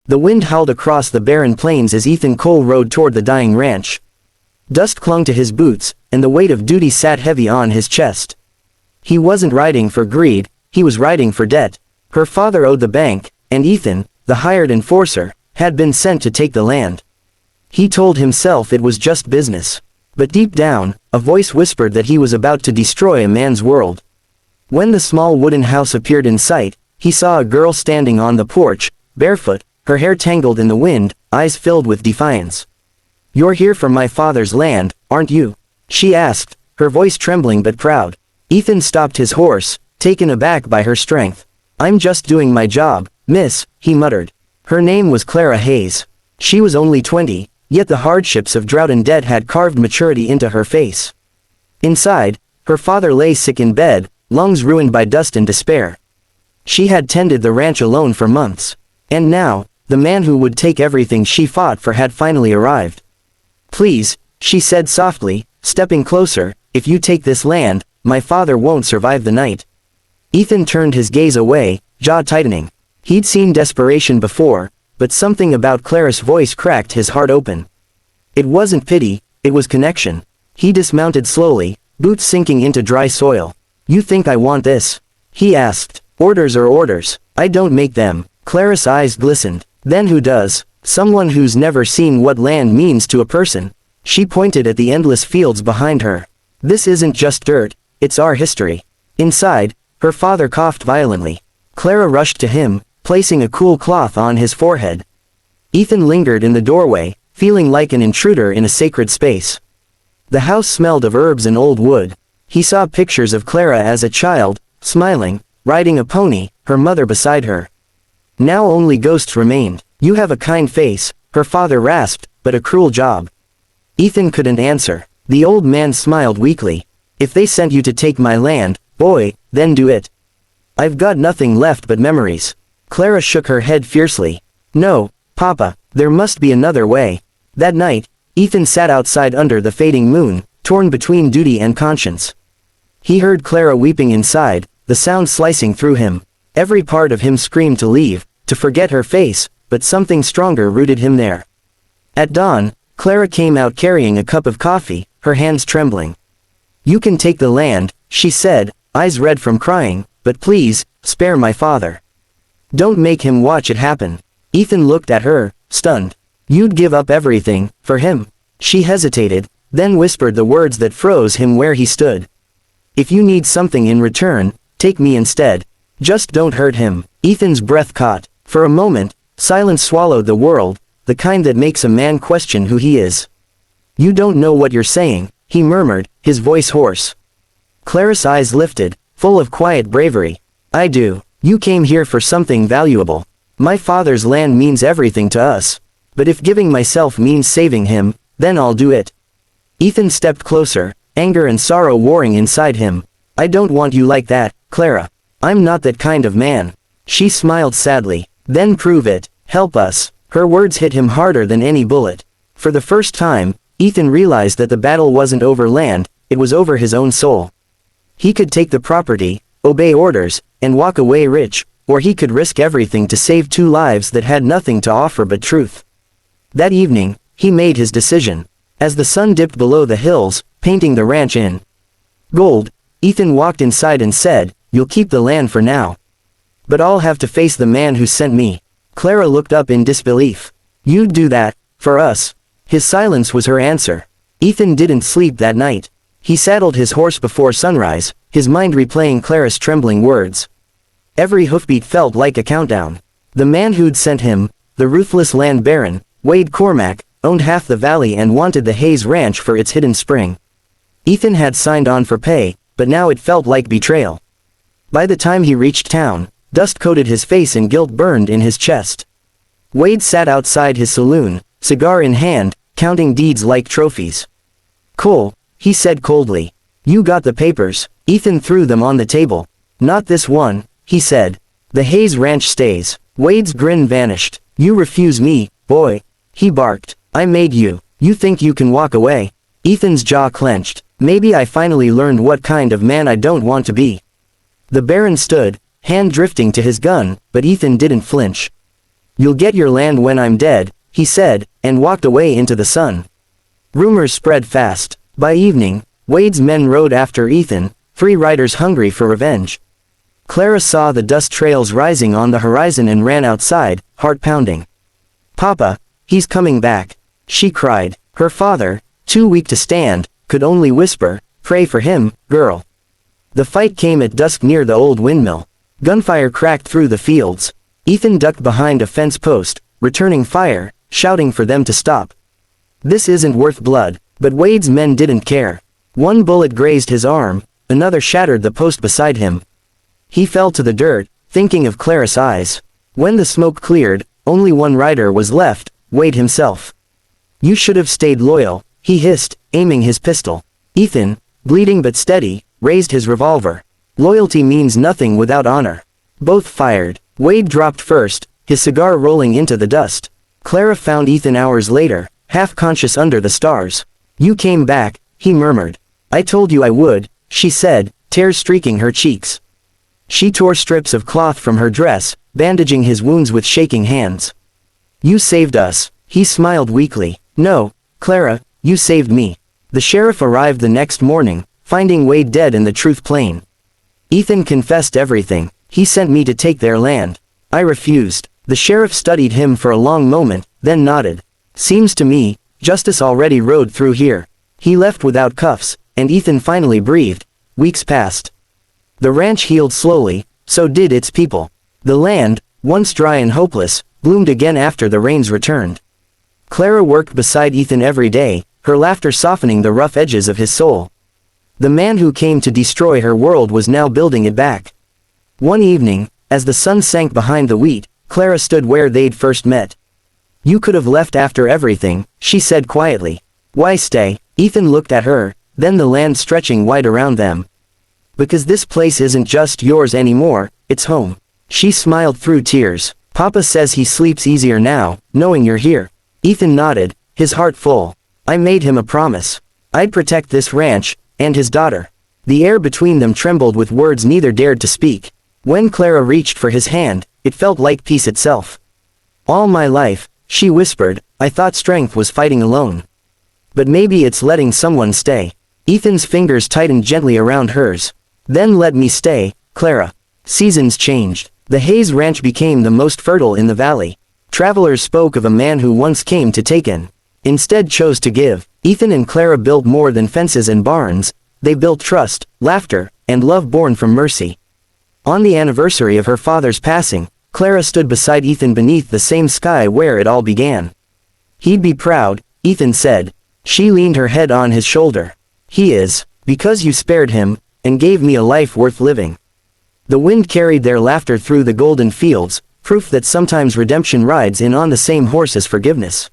The wind howled across the barren plains as Ethan Cole rode toward the dying ranch. Dust clung to his boots, and the weight of duty sat heavy on his chest. He wasn't riding for greed, he was riding for debt. Her father owed the bank, and Ethan, the hired enforcer, had been sent to take the land. He told himself it was just business. But deep down, a voice whispered that he was about to destroy a man's world. When the small wooden house appeared in sight, he saw a girl standing on the porch, barefoot, her hair tangled in the wind, eyes filled with defiance. "You're here from my father's land, aren't you?" she asked, her voice trembling but proud. Ethan stopped his horse, taken aback by her strength. "I'm just doing my job, miss," he muttered. Her name was Clara Hayes. She was only 20, yet the hardships of drought and debt had carved maturity into her face. Inside, her father lay sick in bed, lungs ruined by dust and despair. She had tended the ranch alone for months. And now, the man who would take everything she fought for had finally arrived. "Please," she said softly, stepping closer, "if you take this land, my father won't survive the night." Ethan turned his gaze away, jaw tightening. He'd seen desperation before, but something about Clara's voice cracked his heart open. It wasn't pity, it was connection. He dismounted slowly, boots sinking into dry soil. "You think I want this?" he asked. "Orders are orders. I don't make them." Clara's eyes glistened. "Then who does? Someone who's never seen what land means to a person." She pointed at the endless fields behind her. "This isn't just dirt, it's our history." Inside, her father coughed violently. Clara rushed to him, placing a cool cloth on his forehead. Ethan lingered in the doorway, feeling like an intruder in a sacred space. The house smelled of herbs and old wood. He saw pictures of Clara as a child, smiling, riding a pony, her mother beside her. Now only ghosts remained. "You have a kind face," her father rasped, "but a cruel job." Ethan couldn't answer. The old man smiled weakly. "If they sent you to take my land, boy, then do it. I've got nothing left but memories." Clara shook her head fiercely. "No, Papa, there must be another way." That night, Ethan sat outside under the fading moon, torn between duty and conscience. He heard Clara weeping inside, the sound slicing through him. Every part of him screamed to leave, to forget her face, but something stronger rooted him there. At dawn, Clara came out carrying a cup of coffee, her hands trembling. "You can take the land," she said, eyes red from crying, "but please, spare my father. Don't make him watch it happen." Ethan looked at her, stunned. "You'd give up everything, for him?" She hesitated, then whispered the words that froze him where he stood. "If you need something in return, take me instead. Just don't hurt him." Ethan's breath caught. For a moment, silence swallowed the world, the kind that makes a man question who he is. "You don't know what you're saying," he murmured, his voice hoarse. Clara's eyes lifted, full of quiet bravery. "I do. You came here for something valuable. My father's land means everything to us. But if giving myself means saving him, then I'll do it." Ethan stepped closer, anger and sorrow warring inside him. "I don't want you like that, Clara. I'm not that kind of man." She smiled sadly. "Then prove it, help us." Her words hit him harder than any bullet. For the first time, Ethan realized that the battle wasn't over land, it was over his own soul. He could take the property, obey orders, and walk away rich, or he could risk everything to save two lives that had nothing to offer but truth. That evening, he made his decision. As the sun dipped below the hills, painting the ranch in gold, Ethan walked inside and said, "You'll keep the land for now. But I'll have to face the man who sent me." Clara looked up in disbelief. "You'd do that, for us?" His silence was her answer. Ethan didn't sleep that night. He saddled his horse before sunrise, his mind replaying Clara's trembling words. Every hoofbeat felt like a countdown. The man who'd sent him, the ruthless land baron, Wade Cormack, owned half the valley and wanted the Hayes Ranch for its hidden spring. Ethan had signed on for pay, but now it felt like betrayal. By the time he reached town, dust coated his face and guilt burned in his chest. Wade sat outside his saloon, cigar in hand, counting deeds like trophies. "Cole," he said coldly. "You got the papers." Ethan threw them on the table. "Not this one," he said. "The Hayes Ranch stays." Wade's grin vanished. "You refuse me, boy," he barked. "I made you. You think you can walk away?" Ethan's jaw clenched. "Maybe I finally learned what kind of man I don't want to be." The Baron stood, hand drifting to his gun, but Ethan didn't flinch. You'll get your land when I'm dead, he said, and walked away into the sun. Rumors spread fast. By evening, Wade's men rode after Ethan, free riders hungry for revenge. Clara saw the dust trails rising on the horizon and ran outside, heart pounding. "Papa, he's coming back," she cried. Her father, too weak to stand, could only whisper, "Pray for him, girl." The fight came at dusk near the old windmill. Gunfire cracked through the fields. Ethan ducked behind a fence post, returning fire, shouting for them to stop. This isn't worth blood, but Wade's men didn't care. One bullet grazed his arm, another shattered the post beside him. He fell to the dirt, thinking of Clara's eyes. When the smoke cleared, only one rider was left, Wade himself. "You should have stayed loyal," he hissed, aiming his pistol. Ethan, bleeding but steady, raised his revolver. Loyalty means nothing without honor. Both fired. Wade dropped first, his cigar rolling into the dust. Clara found Ethan hours later, half conscious under the stars. "You came back," he murmured. "I told you I would," she said, tears streaking her cheeks. She tore strips of cloth from her dress, bandaging his wounds with shaking hands. "You saved us," he smiled weakly. "No, Clara, you saved me." The sheriff arrived the next morning, finding Wade dead and the truth plain. "Ethan confessed everything. He sent me to take their land. I refused." The sheriff studied him for a long moment, then nodded. "Seems to me, justice already rode through here." He left without cuffs, and Ethan finally breathed. Weeks passed. The ranch healed slowly, so did its people. The land, once dry and hopeless, bloomed again after the rains returned. Clara worked beside Ethan every day, her laughter softening the rough edges of his soul. The man who came to destroy her world was now building it back. One evening, as the sun sank behind the wheat, Clara stood where they'd first met. "You could have left after everything," she said quietly. "Why stay?" Ethan looked at her, then the land stretching wide around them. "Because this place isn't just yours anymore, it's home." She smiled through tears. "Papa says he sleeps easier now, knowing you're here." Ethan nodded, his heart full. "I made him a promise. I'd protect this ranch, and his daughter." The air between them trembled with words neither dared to speak. When Clara reached for his hand, it felt like peace itself. "All my life," she whispered, "I thought strength was fighting alone. But maybe it's letting someone stay." Ethan's fingers tightened gently around hers. "Then let me stay, Clara." Seasons changed. The Hayes Ranch became the most fertile in the valley. Travelers spoke of a man who once came to take in, instead chose to give. Ethan and Clara built more than fences and barns. They built trust, laughter, and love born from mercy. On the anniversary of her father's passing, Clara stood beside Ethan beneath the same sky where it all began. "He'd be proud," Ethan said. She leaned her head on his shoulder. "He is, because you spared him, and gave me a life worth living." The wind carried their laughter through the golden fields, proof that sometimes redemption rides in on the same horse as forgiveness.